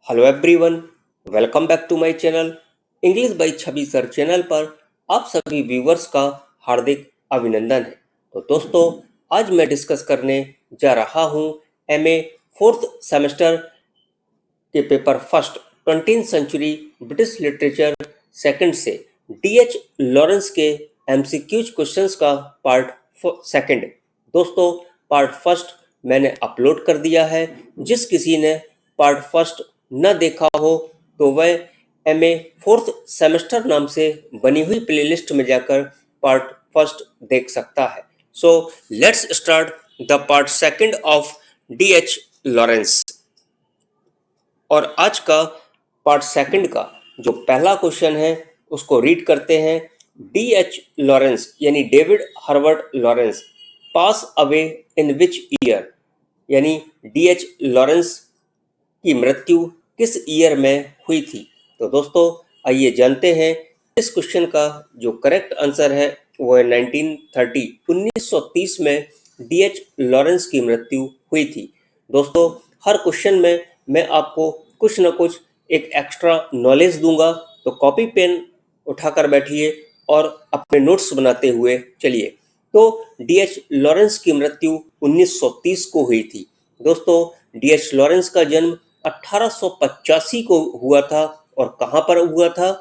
Hello everyone, welcome back to my channel English by Chhavi sir channel पर आप सभी viewers का हार्दिक अभिनंदन है। तो दोस्तों, आज मैं डिस्कस करने जा रहा हूं एमए फोर्थ सेमेस्टर के paper first 20th century British literature second से डीएच लॉरेंस के एमसीक्यूज क्वेश्चंस का पार्ट सेकंड। दोस्तों, पार्ट फर्स्ट मैंने अपलोड कर दिया है। जिस किसी ने पार्ट फर्स्ट न देखा हो तो वह एमए फोर्थ सेमेस्टर नाम से बनी हुई प्लेलिस्ट में जाकर पार्ट फर्स्ट देख सकता है। So let's start the part second of DH Lawrence. और आज का पार्ट सेकंड का जो पहला क्वेश्चन है उसको रीड करते हैं। डीएच लॉरेंस यानी David Herbert Lawrence pass away in which year, यानी डीएच लॉरेंस की मृत्यु किस ईयर में हुई थी। तो दोस्तों, आइए जानते हैं इस क्वेश्चन का जो करेक्ट आंसर है वो है 1930 में डीएच लॉरेंस की मृत्यु हुई थी। दोस्तों, हर क्वेश्चन में मैं आपको कुछ न कुछ एक एक्स्ट्रा नॉलेज दूंगा, तो कॉपी पेन उठाकर बैठिए और अपने नोट्स बनाते हुए चलिए। तो डीएच लॉरेंस की मृत्यु 1930 को हुई थी। दोस्तों, डीएच लॉरेंस का जन्म 1885 को हुआ था और कहाँ पर हुआ था,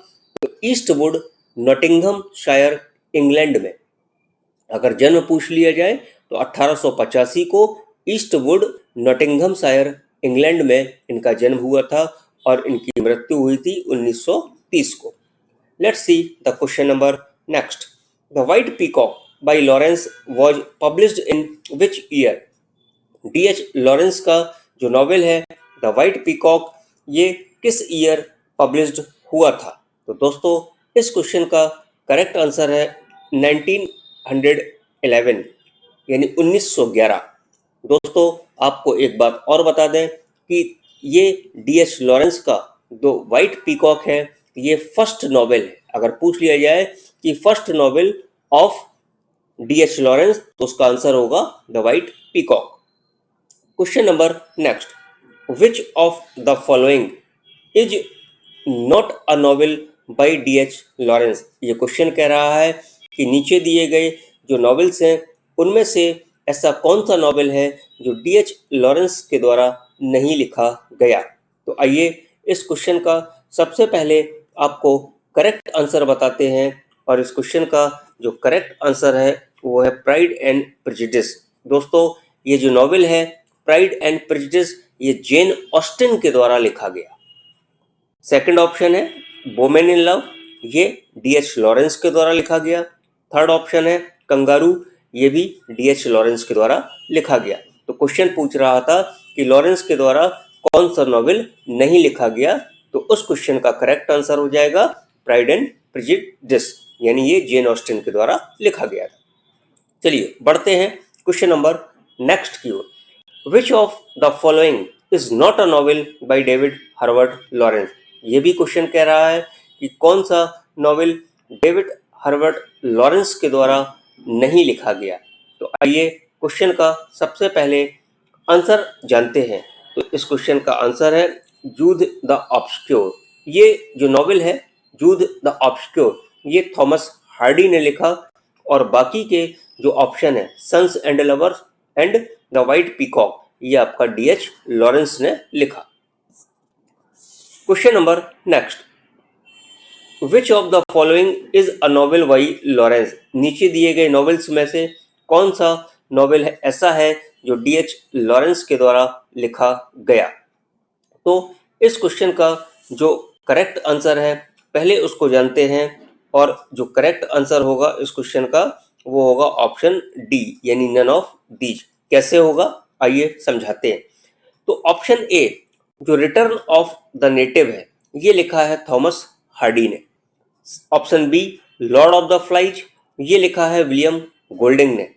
तो ईस्टवुड, नॉटिंघम शायर, इंग्लैंड में। अगर जन्म पूछ लिया जाए तो 1885 को ईस्टवुड, नॉटिंघम शायर, इंग्लैंड में इनका जन्म हुआ था और इनकी मृत्यु हुई थी 1930 को। Let's see the question number next. The White Peacock by Lawrence was published in which year. DH Lawrence का जो नॉवेल है द व्हाइट पीकॉक, ये किस ईयर पब्लिश्ड हुआ था। तो दोस्तों, इस क्वेश्चन का करेक्ट आंसर है 1911 यानी 1911। दोस्तों, आपको एक बात और बता दें कि ये डीएच लॉरेंस का जो व्हाइट पीकॉक है ये फर्स्ट नॉवेल है। अगर पूछ लिया जाए कि first novel of DH Lawrence तो उसका आंसर होगा the White Peacock. Question number next. Which of the following is not a novel by DH Lawrence. ये क्वेश्चन कह रहा है कि नीचे दिए गए जो नॉवेल्स हैं उनमें से ऐसा कौन सा नॉवेल है जो डीएच लॉरेंस के द्वारा नहीं लिखा गया। तो आइए इस क्वेश्चन का सबसे पहले आपको करेक्ट आंसर बताते हैं। और इस क्वेश्चन का जो करेक्ट आंसर है वो है प्राइड एंड प्रेजुडिस। दोस्तों, ये जो नॉवेल है प्राइड एंड प्रेजुडिस ये जेन ऑस्टिन के द्वारा लिखा गया। सेकंड ऑप्शन है वुमेन इन लव, ये डीएच लॉरेंस के द्वारा लिखा गया। थर्ड ऑप्शन है कंगारू, ये भी डीएच लॉरेंस के द्वारा लिखा गया। तो क्वेश्चन पूछ रहा था कि लॉरेंस के द्वारा कौन सा नॉवेल नहीं लिखा गया, तो उस क्वेश्चन का करेक्ट आंसर हो जाएगा प्राइड एंड प्रेजुडिस, यानी ये जेन ऑस्टिन के द्वारा लिखा गया था। चलिए बढ़ते हैं क्वेश्चन नंबर नेक्स्ट की ओर। Which of the following is not a novel by David Herbert Lawrence. ये भी क्वेश्चन कह रहा है कि कौन सा नॉवेल डेविड हर्बर्ट लॉरेंस के द्वारा नहीं लिखा गया। तो आइए क्वेश्चन का सबसे पहले आंसर जानते हैं। तो इस क्वेश्चन का आंसर है जूद द ऑब्सक्योर। ये जो नॉवेल है जूद द ऑब्सक्योर ये थॉमस हार्डी ने लिखा और बाकी के जो ऑप्शन है Sons and Lovers and the White Peacock ये आपका डीएच लॉरेंस ने लिखा। Question number next. Which of the following is a novel by Lawrence. नीचे दिए गए नॉवेल्स में से कौन सा नॉवेल है ऐसा है जो डीएच लॉरेंस के द्वारा लिखा गया। तो इस क्वेश्चन का जो करेक्ट आंसर है पहले उसको जानते हैं। और जो करेक्ट आंसर होगा इस क्वेश्चन का वो होगा ऑप्शन डी यानी नन ऑफ दीज। कैसे होगा आइए समझाते हैं। तो ऑप्शन ए जो रिटर्न ऑफ द नेटिव है ये लिखा है थॉमस हार्डी ने। Option B Lord of the Flies ये लिखा है विलियम गोल्डिंग ने।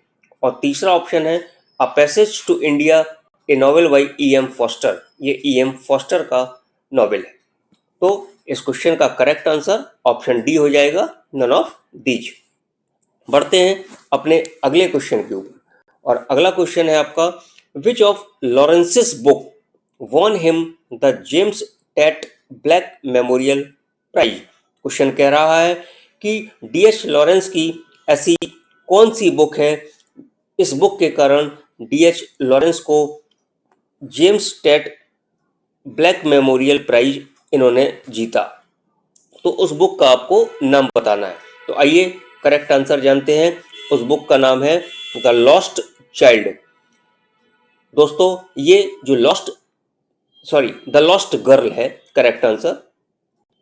और तीसरा ऑप्शन है a passage to India a novel by EM. Forster, ये ई.एम. फॉस्टर का नॉवेल है। तो इस क्वेश्चन का करेक्ट आंसर ऑप्शन डी हो जाएगा नन ऑफ दीज। बढ़ते हैं अपने अगले क्वेश्चन के ऊपर और अगला क्वेश्चन है आपका which of Lawrence's book won him the James Tait Black Memorial Prize. Question कह रहा है कि डी.एच. लॉरेंस की ऐसी कौन सी बुक है, इस बुक के कारण डी.एच. लॉरेंस को James Tait Black Memorial Prize इन्होंने जीता। तो उस बुक का आपको नाम बताना है। तो आइए करेक्ट आंसर जानते हैं। उस बुक का नाम है द लॉस्ट चाइल्ड। दोस्तों ये जो द लॉस्ट गर्ल है correct answer.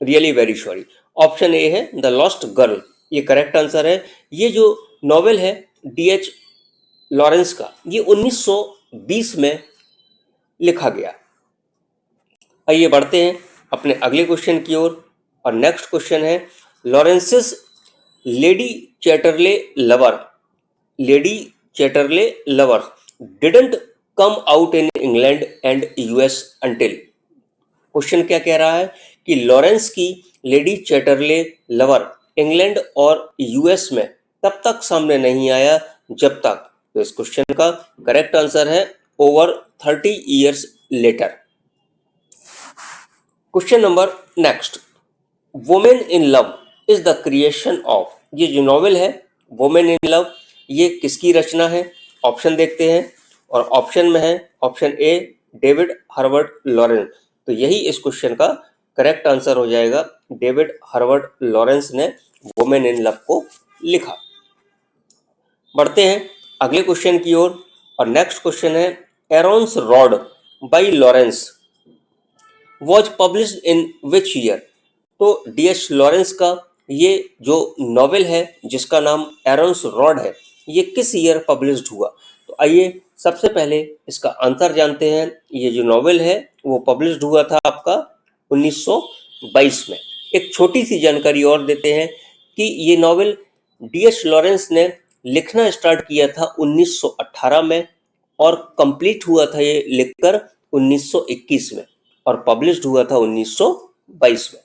Really very sorry, option A है द लॉस्ट गर्ल, ये करेक्ट आंसर है। ये जो नॉवेल है डी.एच. लॉरेंस का, ये 1920 में लिखा गया। आइए बढ़ते हैं अपने अगले क्वेश्चन की ओर। और नेक्स्ट क्वेश्चन है Lawrence's Lady Chatterley lover didn't come out in England and US until. Question क्या कह रहा है कि लॉरेंस की लेडी चैटरले लवर इंग्लैंड और यूएस में तब तक सामने नहीं आया जब तक। तो इस क्वेश्चन का करेक्ट आंसर है over 30 years later. Question number next, women in love is the creation of. ये जो नॉवेल है वुमेन इन लव, ये किसकी रचना है? ऑप्शन देखते हैं। और ऑप्शन में है ऑप्शन ए डेविड हर्बर्ट लॉरेंस। तो यही इस क्वेश्चन का करेक्ट आंसर हो जाएगा। डेविड हर्बर्ट लॉरेंस ने वुमेन इन लव को लिखा। बढ़ते हैं अगले क्वेश्चन की ओर। और नेक्स्ट क्वेश्चन है Aaron's Rod by Lawrence was published in which year. तो डी.एच. लॉरेंस का ये जो नॉवेल है जिसका नाम एरोन्स रॉड है, ये किस ईयर पब्लिश्ड हुआ? तो आइए सबसे पहले इसका आंसर जानते हैं। ये जो नॉवेल है वो पब्लिश्ड हुआ था आपका 1922 में। एक छोटी सी जानकारी और देते हैं कि ये नॉवेल डी.एच. लॉरेंस ने लिखना स्टार्ट किया था 1918 में और कंप्लीट हुआ था ये लिखकर 1921 में और पब्लिश्ड हुआ था 1922 में।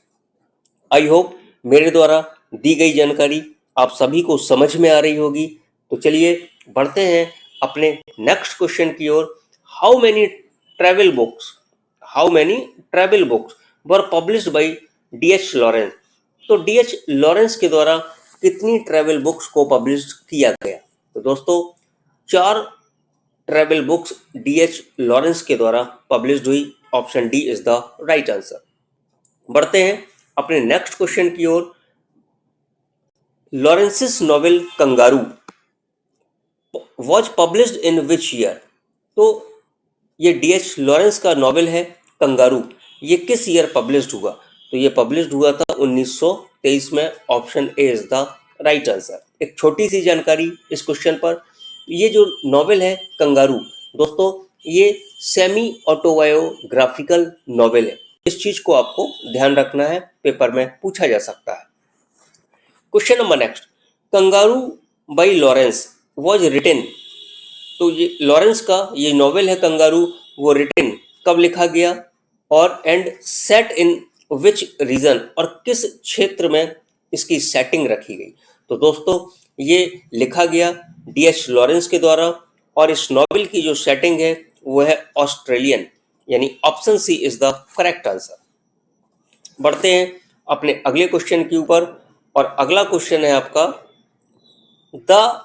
आई होप मेरे द्वारा दी गई जानकारी आप सभी को समझ में आ रही होगी। तो चलिए बढ़ते हैं अपने नेक्स्ट क्वेश्चन की ओर। How many travel books were published by DH. Lawrence. तो डी.एच. लॉरेंस के द्वारा कितनी ट्रैवल बुक्स को पब्लिश किया गया? तो दोस्तों 4 ट्रैवल बुक्स डी.एच. लॉरेंस के द्वारा पब्लिश्ड हुई। Option D is the right answer. बढ़ते हैं अपने नेक्स्ट क्वेश्चन की ओर। Lawrence's novel Kangaroo was published in which year. तो ये डी.एच. लॉरेंस का नॉवेल है कंगारू, ये किस ईयर पब्लिश्ड हुआ? तो ये पब्लिश्ड हुआ था 1923 में। Option A is the right answer. एक छोटी सी जानकारी इस क्वेश्चन पर, ये जो नॉवेल है कंगारू दोस्तों, ये सेमी ऑटोबायोग्राफिकल नॉवेल है। इस चीज को आपको ध्यान रखना है, पेपर में पूछा जा सकता है। Question number next, Kangaroo by Lawrence was written. तो ये लॉरेंस का ये नॉवेल है कंगारू, वो रिटन कब लिखा गया और and set in which region, और किस क्षेत्र में इसकी सेटिंग रखी गई? तो दोस्तों ये लिखा गया डी.एच. लॉरेंस के द्वारा और इस नॉवेल की जो सेटिंग है वो है ऑस्ट्रेलियन, यानी option C is the correct answer. बढ़ते हैं अपने अगले क्वेश्चन के ऊपर। और अगला क्वेश्चन है आपका the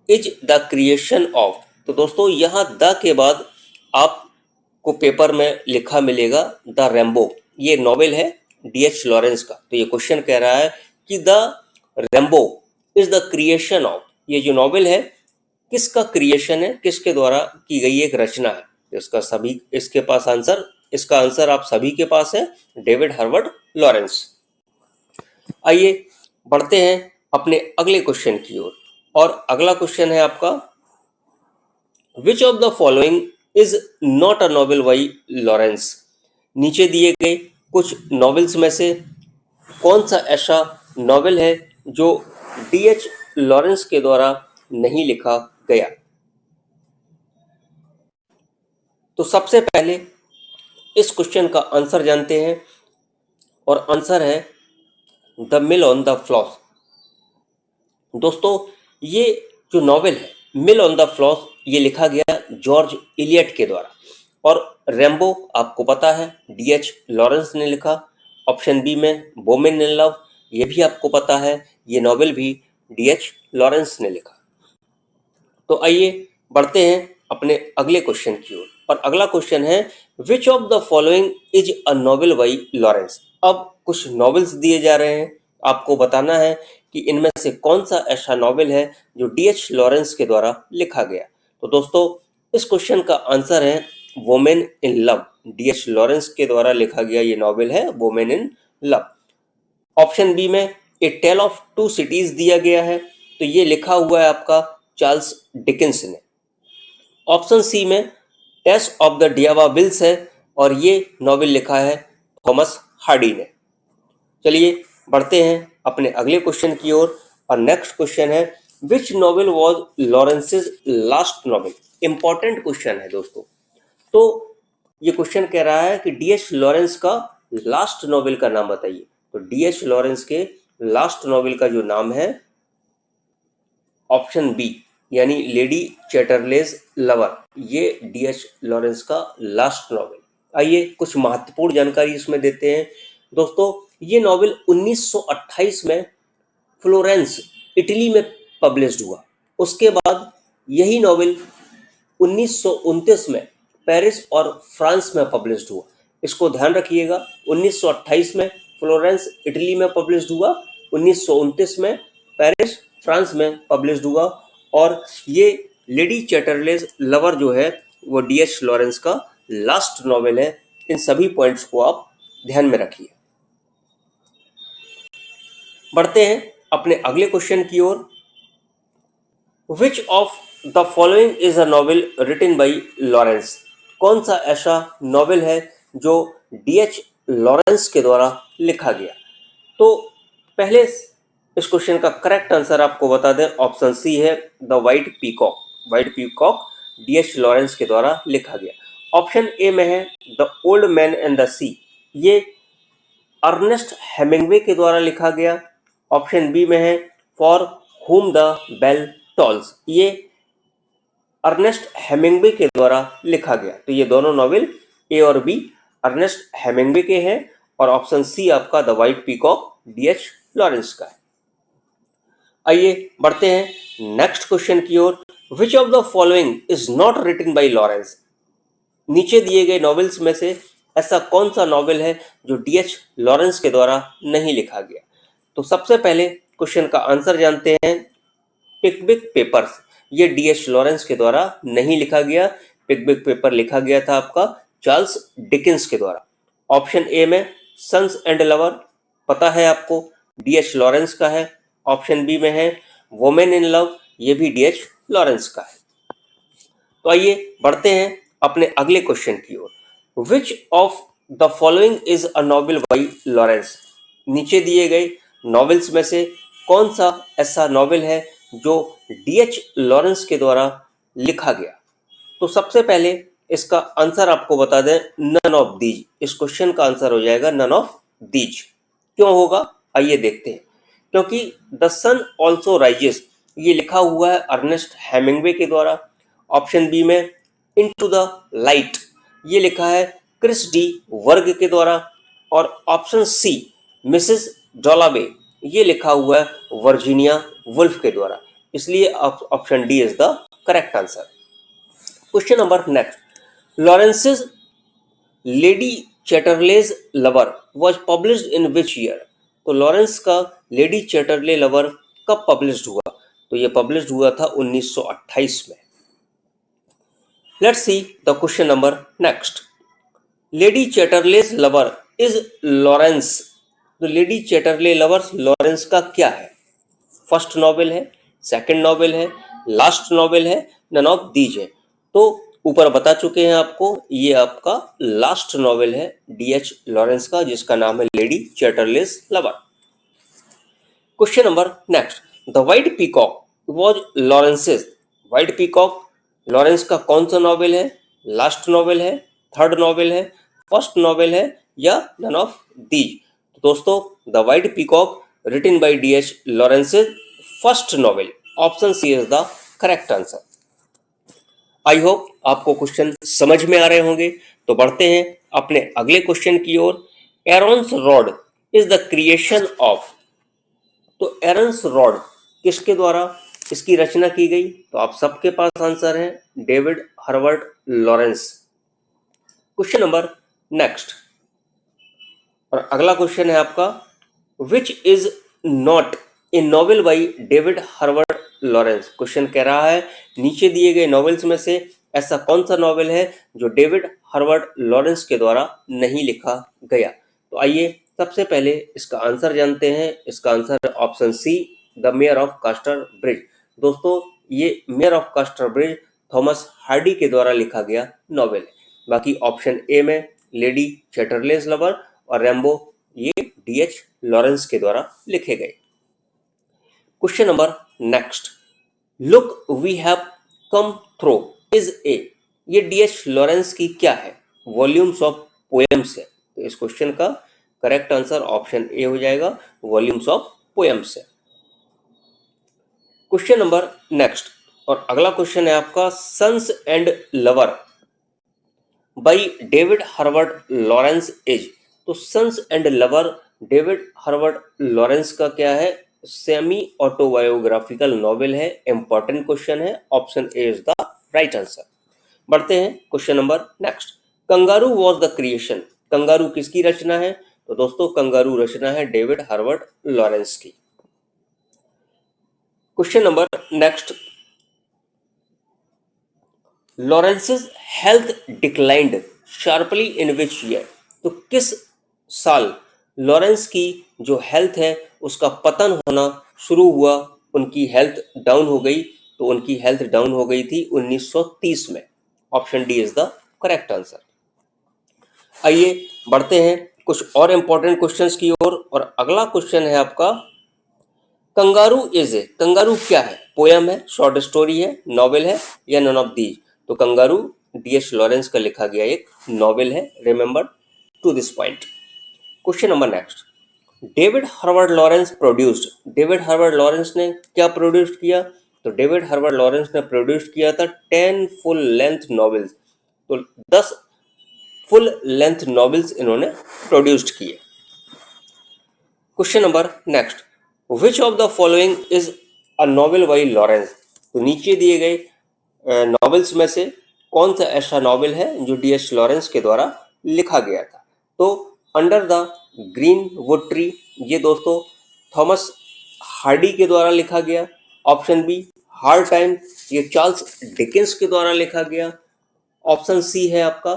is the creation of. तो दोस्तों यहाँ द के बाद आपको पेपर में लिखा मिलेगा द रैम्बो। ये नॉवेल है डी.एच. लॉरेंस का। तो ये क्वेश्चन कह रहा है कि the Rambo is the creation of. ये जो नॉवेल है किसका क्रिएशन है, किसके द्वारा की गई एक रचना है? इसका आंसर आप सभी के पास है, डेविड हर्बर्ट लॉरेंस। आइए बढ़ते हैं अपने अगले क्वेश्चन की ओर। और अगला क्वेश्चन है आपका which of the following is not a novel by Lawrence. नीचे दिए गए कुछ नॉवेल्स में से कौन सा ऐसा नॉवेल है जो डी.एच. लॉरेंस के द्वारा नहीं लिखा गया? तो सबसे पहले इस क्वेश्चन का आंसर जानते हैं और आंसर है the mill on the floss. दोस्तों ये जो नॉवेल है मिल ऑन द फ्लॉस, ये लिखा गया जॉर्ज इलियट के द्वारा और रेम्बो आपको पता है डी.एच. लॉरेंस ने लिखा। ऑप्शन बी में वुमेन इन लव, ये भी आपको पता है, ये नॉवेल भी डी.एच. लॉरेंस ने लिखा। तो आइए बढ़ते हैं अपने अगले क्वेश्चन की ओर, और अगला क्वेश्चन है विच of the following is a novel by Lawrence. अब कुछ नॉवेल्स दिए जा रहे हैं, आपको बताना है कि इनमें से कौन सा ऐसा नॉवेल है जो डी.एच. लॉरेंस के द्वारा लिखा गया। तो दोस्तों इस क्वेश्चन का आंसर है Women in Love. DH. Lawrence के द्वारा लिखा गया ये नॉवेल है Women in Love. Option B में a Tale of Two Cities दिया गया है, तो ये लिखा हुआ है आपका चार्ल्स डिकेंस ने। ऑप्शन सी में Tess of the d'Urbervilles है, और ये नॉवेल लिखा है थॉमस हार्डी ने। चलिए बढ़ते हैं अपने अगले क्वेश्चन की ओर, और नेक्स्ट क्वेश्चन है which novel was Lawrence's last novel. Important question है दोस्तों। तो ये क्वेश्चन कह रहा है कि डी.एच. लॉरेंस का लास्ट नॉवेल का नाम बताइए। तो डी.एच. लॉरेंस के लास्ट नॉवेल का जो नाम है ऑप्शन बी, यानी लेडी चैटरलेज लवर, ये डी.एच. लॉरेंस का लास्ट नॉवेल। आइए कुछ महत्वपूर्ण जानकारी इसमें देते हैं। दोस्तों ये नॉवेल 1928 में फ्लोरेंस इटली में पब्लिश्ड हुआ। उसके बाद यही नॉवेल 1929 में पेरिस और फ्रांस में पब्लिश्ड हुआ। इसको ध्यान रखिएगा, 1928 में फ्लोरेंस इटली में पब्लिश्ड हुआ, 1929 में पेरिस फ्रांस में पब्लिश्ड हुआ, और ये लेडी चैटरलेज लवर जो है वो डी.एच. लॉरेंस का लास्ट नॉवेल है। इन सभी पॉइंट्स को आप ध्यान में रखिए। बढ़ते हैं अपने अगले क्वेश्चन की ओर। Which of the following is a novel written by Lawrence. कौन सा ऐसा नॉवेल है जो डी.एच. लॉरेंस के द्वारा लिखा गया। तो पहले इस क्वेश्चन का करेक्ट आंसर आपको बता दें, ऑप्शन सी है the White Peacock. White Peacock DH. Lawrence के द्वारा लिखा गया। ऑप्शन ए में है the Old Man and the Sea, ये अर्नेस्ट हेमिंग्वे के द्वारा लिखा गया। ऑप्शन बी में है For Whom the Bell Tolls, ये अर्नेस्ट हेमिंग्वे के द्वारा लिखा गया। तो ये दोनों नॉवेल ए और बी अर्नेस्ट हेमिंग्वे के हैं, और ऑप्शन सी आपका the White Peacock DH. Lawrence का है। आइए बढ़ते हैं नेक्स्ट क्वेश्चन की ओर। Which of the following is not written by Lawrence. नीचे दिए गए नॉवेल्स में से ऐसा कौन सा नॉवेल है जो डी.एच. लॉरेंस के द्वारा नहीं लिखा गया। तो सबसे पहले क्वेश्चन का आंसर जानते हैं। पिकविक पेपर्स, ये डी.एच. लॉरेंस के द्वारा नहीं लिखा गया। पिकविक पेपर लिखा गया था आपका चार्ल्स डिकेंस के द्वारा। ऑप्शन ए में सन्स एंड लवर, पता है आपको डी.एच. लॉरेंस का है। ऑप्शन बी में है वुमेन इन लव, ये भी डी.एच. लॉरेंस का है। तो आइए बढ़ते हैं अपने अगले क्वेश्चन की ओर। Which of the following is a novel by Lawrence. नीचे दिए गए नॉवेल्स में से कौन सा ऐसा नॉवेल है जो डी.एच. लॉरेंस के द्वारा लिखा गया। तो सबसे पहले इसका आंसर आपको बता दें, नन ऑफ दीज। इस क्वेश्चन का आंसर हो जाएगा नन ऑफ दीज। क्यों होगा, आइए देखते हैं। क्योंकि द सन ऑल्सो राइजेस, ये लिखा हुआ है अर्नेस्ट हेमिंग्वे के द्वारा। ऑप्शन बी में इनटू द लाइट, ये लिखा है क्रिस डी वर्ग के द्वारा। और ऑप्शन सी मिसेस डॉलाबे, ये लिखा हुआ है वर्जीनिया वुल्फ के द्वारा। इसलिए option D is the correct answer. Question number next, Lawrence's Lady Chatterley's lover was published in which year. तो लॉरेंस का लेडी चैटरले लवर कब पब्लिश्ड हुआ। तो ये पब्लिश्ड हुआ था 1928 में। Let's see the question number next. Lady Chatterley's lover is Lawrence. तो लेडी चैटरले लवर्स लॉरेंस का क्या है। फर्स्ट नॉवेल है, सेकंड नॉवेल है, लास्ट नॉवेल है, नन ऑफ दीज है। तो ऊपर बता चुके हैं आपको, ये आपका लास्ट नॉवेल है डी.एच. लॉरेंस का, जिसका नाम है Lady Chatterley's lover. Question number next, the White Peacock was Lawrence's. White Peacock Lawrence का कौन सा नॉवेल है, लास्ट नॉवेल है, थर्ड नॉवेल है, फर्स्ट नॉवेल है, या नन ऑफ दीज। दोस्तों the White Peacock written by DH. Lawrence's first novel. Option C is the correct answer. I hope आपको क्वेश्चन समझ में आ रहे होंगे। तो बढ़ते हैं अपने अगले क्वेश्चन की ओर। Aaron's Rod is the creation of. तो एरोन्स रॉड किसके द्वारा इसकी रचना की गई? तो आप सबके पास आंसर है, David Herbert Lawrence. Question number next, और अगला क्वेश्चन है आपका, विच is not a novel by David Herbert Lawrence. Question कह रहा है नीचे दिए गए नॉवेल्स में से ऐसा कौन सा नॉवेल है जो डेविड हर्बर्ट लॉरेंस के द्वारा नहीं लिखा गया। तो आइए सबसे पहले इसका आंसर जानते हैं। इसका आंसर है option C, the Mayor of Casterbridge. दोस्तों ये Mayor of Casterbridge Thomas Hardy के द्वारा लिखा गया नॉवेल है। बाकी ऑप्शन ए में लेडी चैटरलेस लवर और रैम्बो ये डीएच लॉरेंस के द्वारा लिखे गए। Question number next, Look We Have Come Through is a. ये डीएच लॉरेंस की क्या है? वॉल्यूम्स ऑफ पोएम्स है। तो इस क्वेश्चन का करेक्ट आंसर ऑप्शन ए हो जाएगा, वॉल्यूम्स ऑफ पोएम्स है। क्वेश्चन नंबर नेक्स्ट, और अगला क्वेश्चन है आपका, Sons and Lover by David Herbert Lawrence is. तो Sons and Lover David Herbert Lawrence का क्या है? सेमी ऑटोबायोग्राफिकल नॉवेल है। इंपॉर्टेंट क्वेश्चन है, option A is the right answer. बढ़ते हैं question number next, Kangaroo was the creation. Kangaroo किसकी रचना है? तो दोस्तों कंगारू रचना है डेविड हर्बर्ट लॉरेंस की। Question number next, Lawrence's health declined sharply in which year. तो किस साल लॉरेंस की जो हेल्थ है उसका पतन होना शुरू हुआ, उनकी हेल्थ डाउन हो गई। तो उनकी हेल्थ डाउन हो गई थी 1930 में। Option D is the correct answer. आइए बढ़ते हैं कुछ और इंपॉर्टेंट क्वेश्चंस की ओर, और अगला क्वेश्चन है आपका, कंगारू इज ए। कंगारू क्या है? पोयम है, शॉर्ट स्टोरी है, नॉवेल है, या नन ऑफ दीज। तो कंगारू डीएच लॉरेंस का लिखा गया एक नॉवेल है। Remember to this point. Question number next, David Herbert Lawrence produced. David Herbert Lawrence ने क्या प्रोड्यूस किया? तो डेविड हर्बर्ट लॉरेंस ने प्रोड्यूस किया था 10 फुल लेंथ नॉवेल्स। तो 10 फुल लेंथ नॉवेल्स इन्होंने प्रोड्यूस्ड किए। Question number next, which of the following is a novel by Lawrence. तो नीचे दिए गए नॉवेल्स में से कौन सा ऐसा नॉवेल है जो डीएच लॉरेंस के द्वारा लिखा गया था? तो under the green wood tree, ये दोस्तों थॉमस हार्डी के द्वारा लिखा गया। ऑप्शन बी, हार्ड टाइम, ये चार्ल्स डिकेंस के द्वारा लिखा गया। ऑप्शन सी है आपका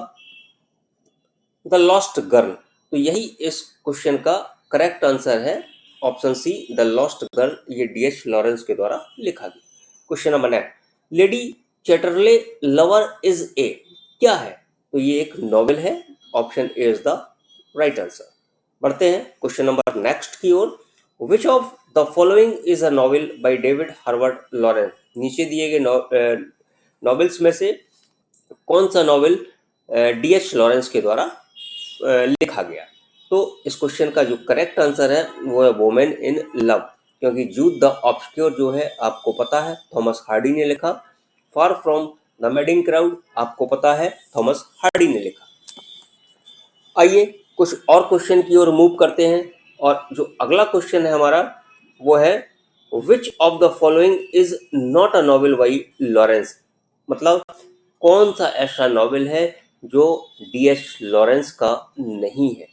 द लॉस्ट गर्ल। तो यही इस क्वेश्चन का करेक्ट आंसर है, option C the lost girl, ये डीएच लॉरेंस के द्वारा लिखा गया। Question number 9, lady Chatterley lover is a क्या है? तो ये एक नॉवेल है। Option A is the right answer. बढ़ते हैं क्वेश्चन नंबर नेक्स्ट की ओर, which of the following is a novel by David Herbert Lawrence. नीचे दिए गए नॉवेल्स में से कौन सा नॉवेल डीएच लॉरेंस के द्वारा लिखा गया? तो इस क्वेश्चन का जो करेक्ट आंसर है वो है वुमेन इन लव, क्योंकि जूथ द ऑब्सक्योर जो है आपको पता है थॉमस हार्डी ने लिखा। Far from the madding crowd आपको पता है थॉमस हार्डी ने लिखा। आइए कुछ और क्वेश्चन की ओर मूव करते हैं, और जो अगला क्वेश्चन है हमारा वो है, विच of the following is not a novel by Lawrence. मतलब कौन सा ऐसा नॉवेल है जो डीएच लॉरेंस का नहीं है?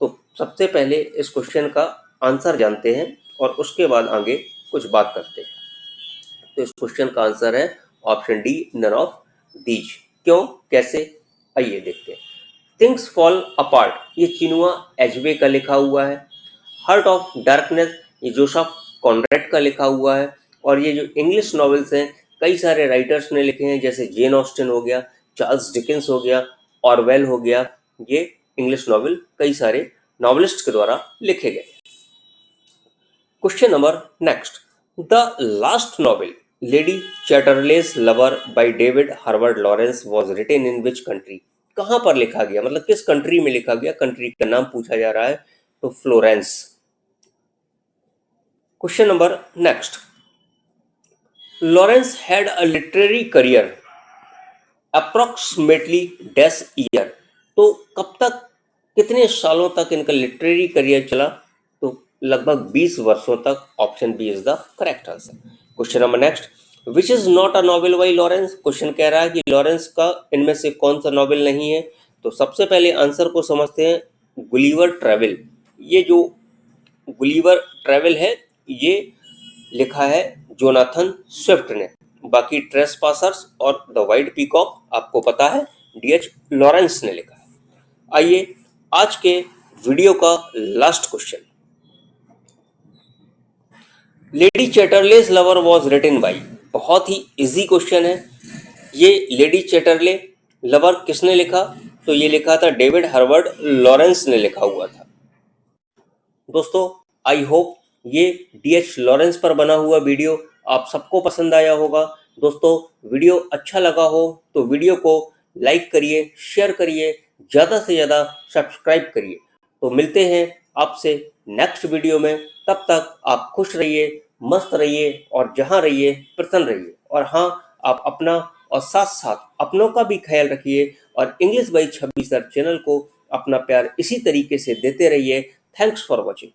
तो सबसे पहले इस क्वेश्चन का आंसर जानते हैं और उसके बाद आगे कुछ बात करते हैं। तो इस क्वेश्चन का आंसर है option D, none of these. क्यों, कैसे, आइए देखते हैं। थिंग्स फॉल अपार्ट, ये चिनुआ एजबे का लिखा हुआ है। हार्ट ऑफ डार्कनेस, ये जोसेफ कॉनरेड का लिखा हुआ है। और ये जो इंग्लिश नॉवेल्स हैं कई सारे राइटर्स ने लिखे हैं, जैसे जेन ऑस्टिन हो गया, चार्ल्स डिकेंस हो गया, ऑरवेल हो गया। ये इंग्लिश नॉवेल कई सारे नॉवेलिस्ट के द्वारा लिखे गए। Question number next, the last novel lady Chatterley's lover by David Herbert Lawrence was written in which country. कहाँ पर लिखा गया, मतलब किस कंट्री में लिखा गया? कंट्री का नाम पूछा जा रहा है, तो Florence. Question number next, Lawrence had a literary career approximately dash year, तो कब तक, कितने सालों तक इनका लिटरेरी करियर चला, तो लगभग 20 वर्षों तक। Option B is the correct answer. Question number next, which is not a novel by Lawrence. Question कह रहा है कि लॉरेंस का इनमें से कौन सा नॉवेल नहीं है। तो सबसे पहले आंसर को समझते हैं। गुलिवर ट्रेवल, ये जो गुलिवर ट्रेवल है ये लिखा है जोनाथन स्विफ्ट ने। बाकी ट्रेस पासर्स और द वाइट पीकॉक आपको पता है डीएच लॉरेंस ने लिखा है। आइए आज के वीडियो का last question, lady Chatterley's lover was written by. बहुत ही इजी क्वेश्चन है। ये लेडी चैटरले लवर किसने लिखा, तो ये लिखा था डेविड हर्बर्ट लॉरेंस ने लिखा हुआ था। दोस्तों आई होप ये डीएच लॉरेंस पर बना हुआ वीडियो आप सबको पसंद आया होगा। दोस्तों वीडियो अच्छा लगा हो तो वीडियो को लाइक करिए, शेयर करिए, ज़्यादा से ज़्यादा सब्सक्राइब करिए। तो मिलते हैं आपसे नेक्स्ट वीडियो में। तब तक आप खुश रहिए, मस्त रहिए और जहाँ रहिए प्रसन्न रहिए। और हाँ, आप अपना और साथ साथ अपनों का भी ख्याल रखिए और इंग्लिश बाई 26 सर चैनल को अपना प्यार इसी तरीके से देते रहिए। Thanks for watching.